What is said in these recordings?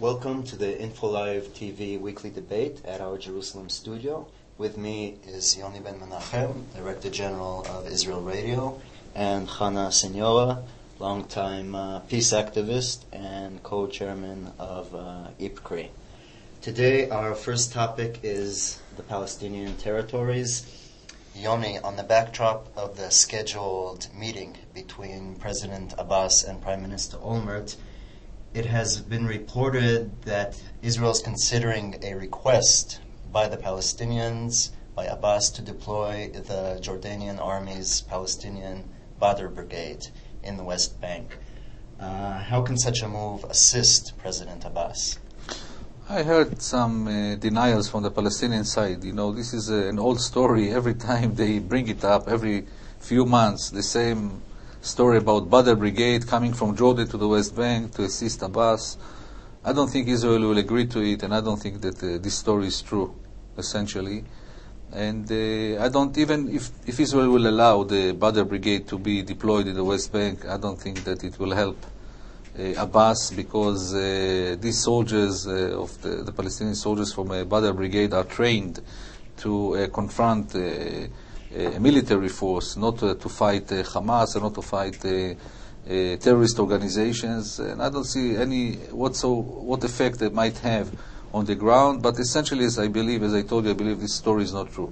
Welcome to the InfoLive TV weekly debate at our Jerusalem studio. With me is Yoni Ben Menachem, Director General of Israel Radio, and Chana Senora, longtime peace activist and co-chairman of IPCRI. Today our first topic is the Palestinian territories. Yoni, on the backdrop of the scheduled meeting between President Abbas and Prime Minister Olmert, it has been reported that Israel is considering a request by the Palestinians, by Abbas, to deploy the Jordanian army's Palestinian Badr Brigade in the West Bank. How can such a move assist President Abbas? I heard some denials from the Palestinian side. You know, this is an old story. Every time they bring it up, every few months, the same story about Badr Brigade coming from Jordan to the West Bank to assist Abbas. I don't think Israel will agree to it, and I don't think that this story is true, essentially. And I don't, even if Israel will allow the Badr Brigade to be deployed in the West Bank, I don't think that it will help Abbas, because these soldiers of the Palestinian soldiers from Badr Brigade are trained to confront a military force, not to fight Hamas and not to fight terrorist organizations. And I don't see what effect it might have on the ground. But essentially, as I told you, I believe this story is not true.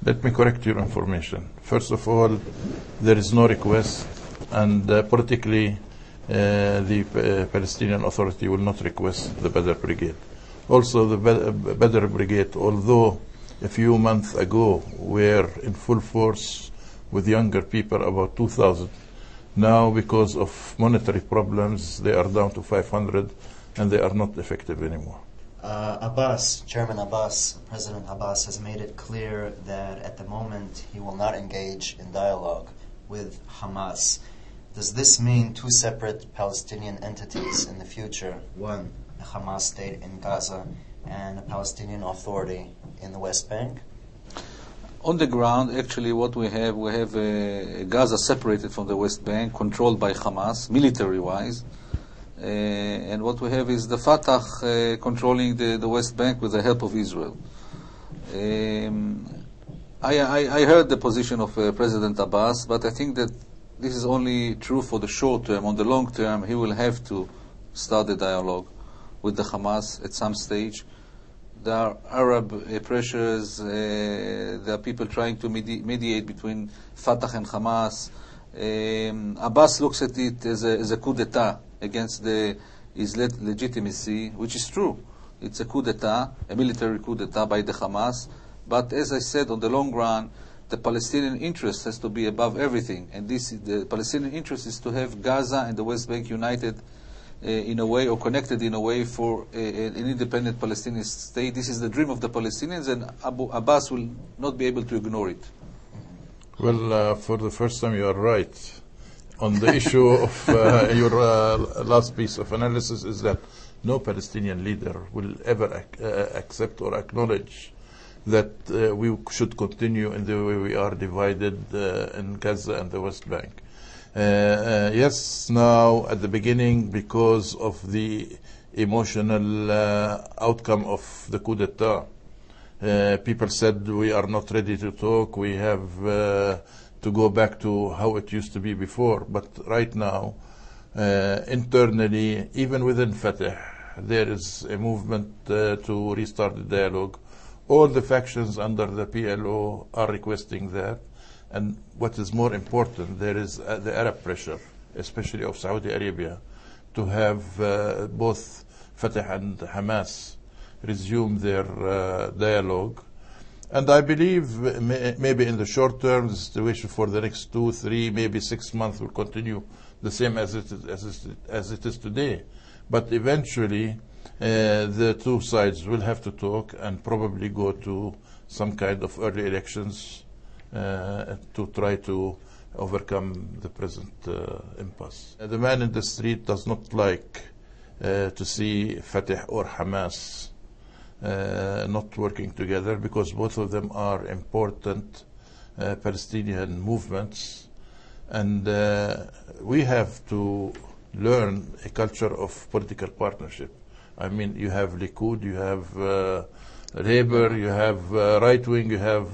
Let me correct your information. First of all, there is no request, and politically, the Palestinian Authority will not request the Badr Brigade. Also, the Badr Brigade, although a few months ago were in full force with younger people, about 2,000, now because of monetary problems, they are down to 500, and they are not effective anymore. Chairman Abbas, President Abbas has made it clear that at the moment he will not engage in dialogue with Hamas. Does this mean two separate Palestinian entities in the future? One, a Hamas state in Gaza, and a Palestinian Authority in the West Bank? On the ground, actually, what we have Gaza separated from the West Bank, controlled by Hamas, military-wise. And what we have is the Fatah controlling the West Bank with the help of Israel. I heard the position of President Abbas, but I think that this is only true for the short term. On the long term, he will have to start the dialogue with the Hamas at some stage. There are Arab pressures, there are people trying to mediate between Fatah and Hamas. Abbas looks at it as a coup d'etat against his legitimacy, which is true. It's a coup d'etat, a military coup d'etat by the Hamas. But as I said, on the long run, the Palestinian interest has to be above everything. And the Palestinian interest is to have Gaza and the West Bank united in a way, or connected in a way, for an independent Palestinian state. This is the dream of the Palestinians, and Abbas will not be able to ignore it. Well, for the first time you are right. On the issue of your last piece of analysis is that no Palestinian leader will ever accept or acknowledge that we should continue in the way we are divided in Gaza and the West Bank. Yes, now at the beginning, because of the emotional outcome of the coup d'etat, people said we are not ready to talk, we have to go back to how it used to be before. But right now, internally, even within Fatah, there is a movement to restart the dialogue. All the factions under the PLO are requesting that. And what is more important, there is the Arab pressure, especially of Saudi Arabia, to have both Fatah and Hamas resume their dialogue. And I believe maybe in the short term, the situation for the next 2, 3, maybe 6 months will continue the same as it is today. But eventually, the two sides will have to talk and probably go to some kind of early elections to try to overcome the present impasse. The man in the street does not like to see Fatah or Hamas not working together, because both of them are important Palestinian movements, and we have to learn a culture of political partnership. I mean, you have Likud, you have Labour, you have right wing, you have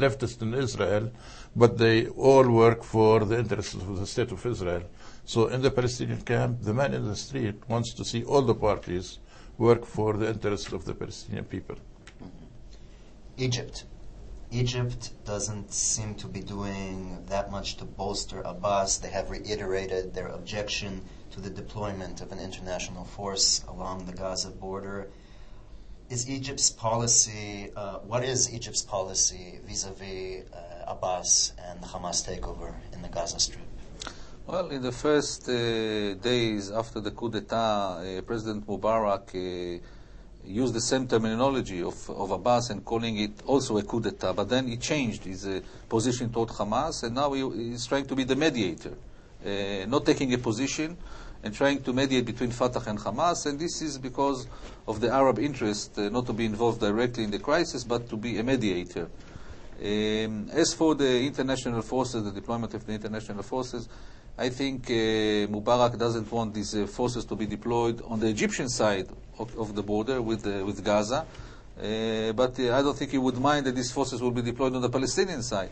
leftists in Israel, but they all work for the interests of the state of Israel. So in the Palestinian camp, the man in the street wants to see all the parties work for the interests of the Palestinian people. Egypt. Egypt doesn't seem to be doing that much to bolster Abbas. They have reiterated their objection to the deployment of an international force along the Gaza border. Is Egypt's policy, what is Egypt's policy vis-a-vis Abbas and the Hamas takeover in the Gaza Strip? Well, in the first days after the coup d'etat, President Mubarak used the same terminology of Abbas and calling it also a coup d'etat, but then he changed his position toward Hamas, and now he's trying to be the mediator, not taking a position and trying to mediate between Fatah and Hamas, and this is because of the Arab interest, not to be involved directly in the crisis, but to be a mediator. As for the international forces, the deployment of the international forces, I think Mubarak doesn't want these forces to be deployed on the Egyptian side of the border with Gaza, but I don't think he would mind that these forces will be deployed on the Palestinian side.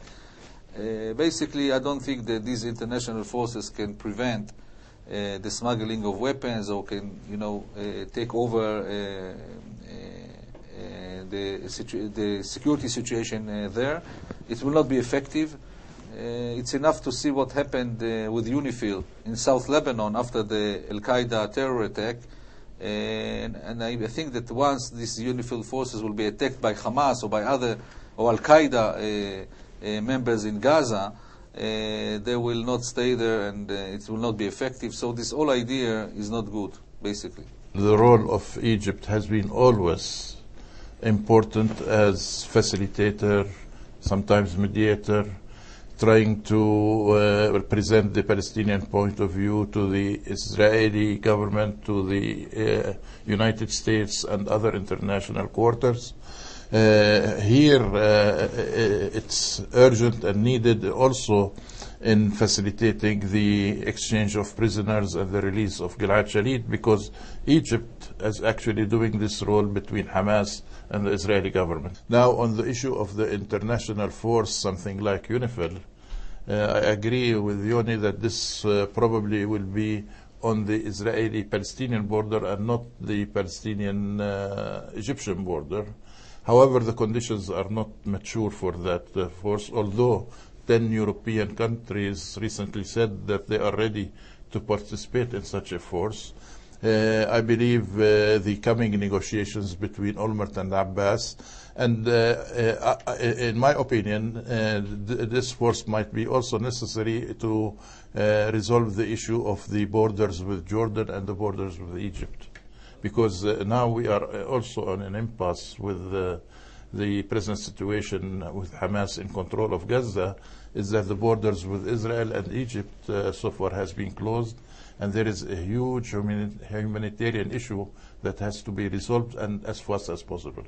Basically, I don't think that these international forces can prevent the smuggling of weapons or can, take over the security situation there. It will not be effective. It's enough to see what happened with UNIFIL in South Lebanon after the Al-Qaeda terror attack. And I think that once these UNIFIL forces will be attacked by Hamas or by other or Al-Qaeda members in Gaza, they will not stay there and it will not be effective. So this whole idea is not good, basically. The role of Egypt has been always important as facilitator, sometimes mediator, trying to present the Palestinian point of view to the Israeli government, to the United States and other international quarters. Here it's urgent and needed also in facilitating the exchange of prisoners and the release of Gilad Shalit, because Egypt is actually doing this role between Hamas and the Israeli government. Now, on the issue of the international force, something like UNIFIL, I agree with Yoni that this probably will be on the Israeli-Palestinian border and not the Palestinian-Egyptian border. However, the conditions are not mature for that force, although 10 European countries recently said that they are ready to participate in such a force. I believe the coming negotiations between Olmert and Abbas, and in my opinion, this force might be also necessary to resolve the issue of the borders with Jordan and the borders with Egypt. Because now we are also on an impasse with the present situation with Hamas in control of Gaza, is that the borders with Israel and Egypt so far has been closed, and there is a huge humanitarian issue that has to be resolved and as fast as possible.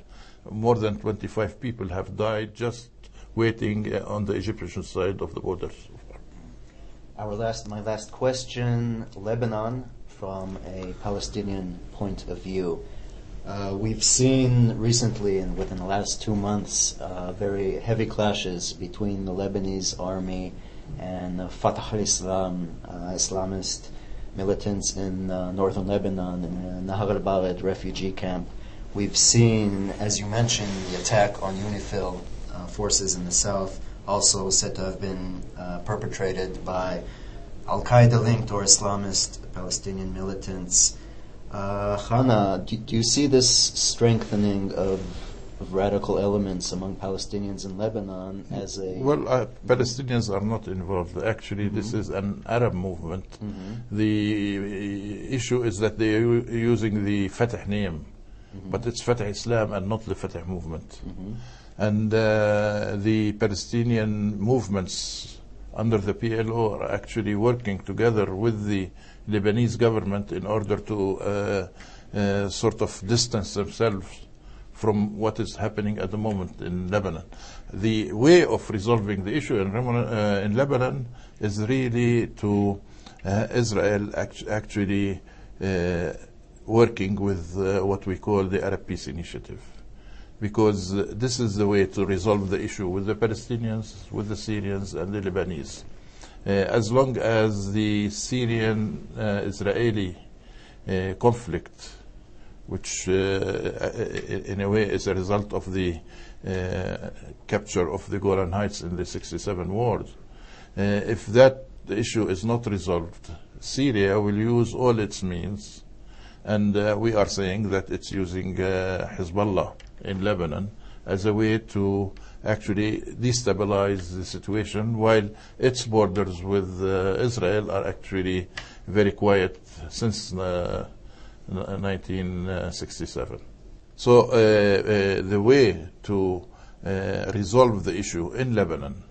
More than 25 people have died just waiting on the Egyptian side of the border so far. My last question, Lebanon, from a Palestinian point of view. We've seen recently and within the last 2 months very heavy clashes between the Lebanese army and Fatah al-Islam, Islamist militants in northern Lebanon, in Nahar al-Bared refugee camp. We've seen, as you mentioned, the attack on UNIFIL forces in the south, also said to have been perpetrated by Al-Qaeda-linked or Islamist Palestinian militants. Hannah, do you see this strengthening of radical elements among Palestinians in Lebanon as a... Well, Palestinians are not involved. Actually, this is an Arab movement. The issue is that they are using the Fatah name, but it's Fatah Islam and not the Fatah movement. And the Palestinian movements under the PLO are actually working together with the Lebanese government in order to sort of distance themselves from what is happening at the moment in Lebanon. The way of resolving the issue in Lebanon is really to Israel actually working with what we call the Arab Peace Initiative, because this is the way to resolve the issue with the Palestinians, with the Syrians, and the Lebanese. As long as the Syrian-Israeli conflict, which in a way is a result of the capture of the Golan Heights in the 67 war, if that issue is not resolved, Syria will use all its means, and we are saying that it's using Hezbollah in Lebanon as a way to actually destabilize the situation, while its borders with Israel are actually very quiet since 1967. So the way to resolve the issue in Lebanon,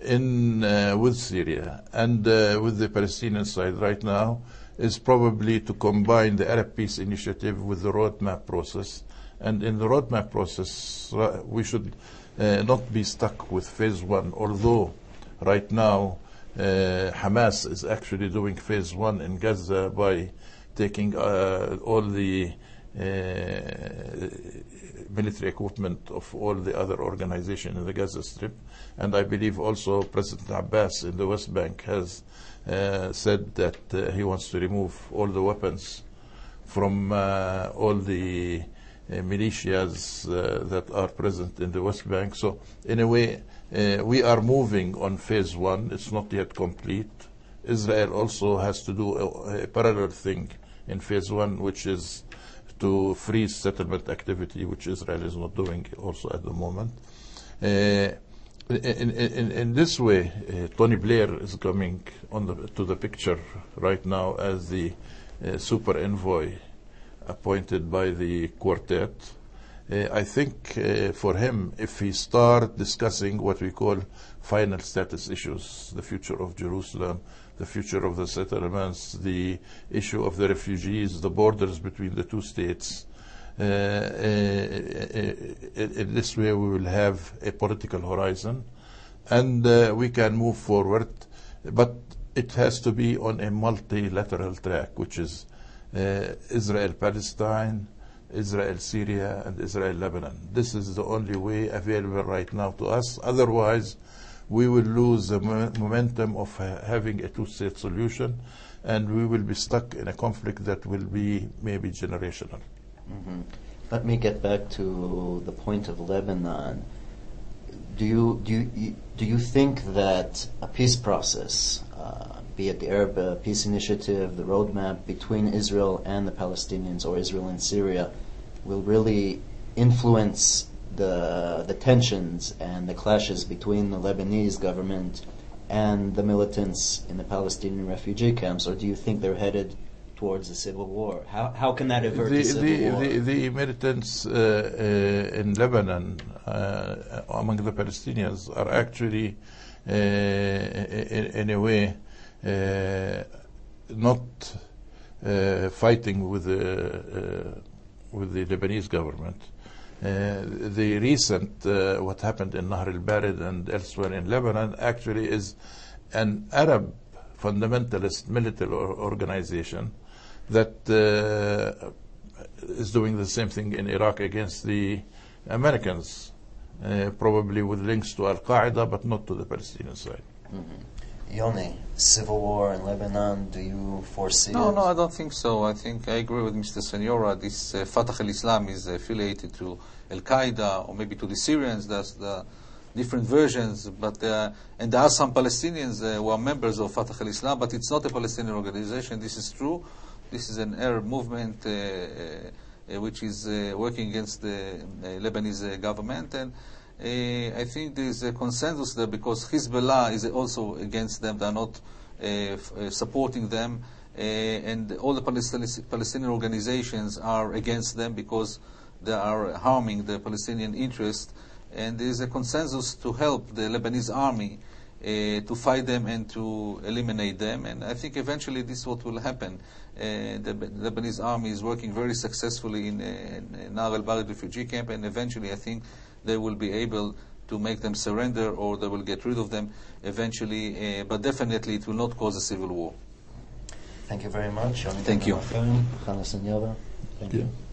with Syria, and with the Palestinian side right now is probably to combine the Arab Peace Initiative with the roadmap process. And in the roadmap process, we should not be stuck with phase one, although right now Hamas is actually doing phase one in Gaza by taking all the military equipment of all the other organizations in the Gaza Strip. And I believe also President Abbas in the West Bank has said that he wants to remove all the weapons from all the militias that are present in the West Bank. So in a way, we are moving on phase one. It's not yet complete. Israel also has to do a parallel thing in phase one, which is to freeze settlement activity, which Israel is not doing also at the moment. In this way, Tony Blair is coming to the picture right now as the super envoy appointed by the quartet. I think for him, if he start discussing what we call final status issues, the future of Jerusalem, the future of the settlements, the issue of the refugees, the borders between the two states, in this way we will have a political horizon, and we can move forward, but it has to be on a multilateral track, which is Israel-Palestine, Israel-Syria, and Israel-Lebanon. This is the only way available right now to us. Otherwise, we will lose the momentum of having a two-state solution, and we will be stuck in a conflict that will be maybe generational. Mm-hmm. Let me get back to the point of Lebanon. Do you think that a peace process, be it the Arab Peace Initiative, the roadmap between Israel and the Palestinians, or Israel and Syria, will really influence the tensions and the clashes between the Lebanese government and the militants in the Palestinian refugee camps, or do you think they're headed towards a civil war? How can that avert a civil war? The militants in Lebanon among the Palestinians are actually in a way not fighting with the Lebanese government. The recent what happened in Nahr al-Barid and elsewhere in Lebanon actually is an Arab fundamentalist military organization that is doing the same thing in Iraq against the Americans, probably with links to Al-Qaeda, but not to the Palestinian side. Mm-hmm. Yoni, civil war in Lebanon, do you foresee No, it? I don't think so. I think I agree with Mr. Senora. This Fatah al-Islam is affiliated to Al-Qaeda or maybe to the Syrians. That's the different versions. But and there are some Palestinians who are members of Fatah al-Islam, but it's not a Palestinian organization. This is true. This is an Arab movement which is working against the Lebanese government. And I think there is a consensus there because Hezbollah is also against them. They are not supporting them. And all the Palestinian organizations are against them because they are harming the Palestinian interest. And there is a consensus to help the Lebanese army to fight them and to eliminate them. And I think eventually this is what will happen. The Lebanese army is working very successfully in Nahr al-Barid refugee camp, and eventually I think they will be able to make them surrender, or they will get rid of them eventually. But definitely it will not cause a civil war. Thank you very much. Thank you. Chana Senora. Thank Yeah. you.